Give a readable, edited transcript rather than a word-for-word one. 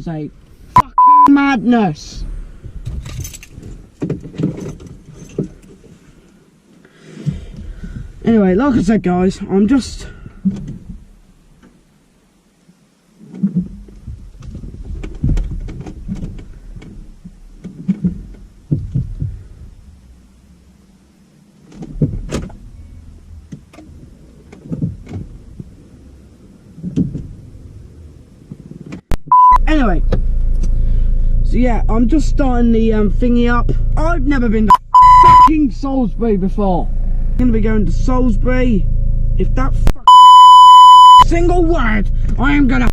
sake. Fucking madness. Anyway, like I said, guys, I'm just... Anyway, so yeah, I'm just starting the thingy up. I've never been to fucking Salisbury before. I'm gonna be going to Salisbury. If that fucking single word, I am gonna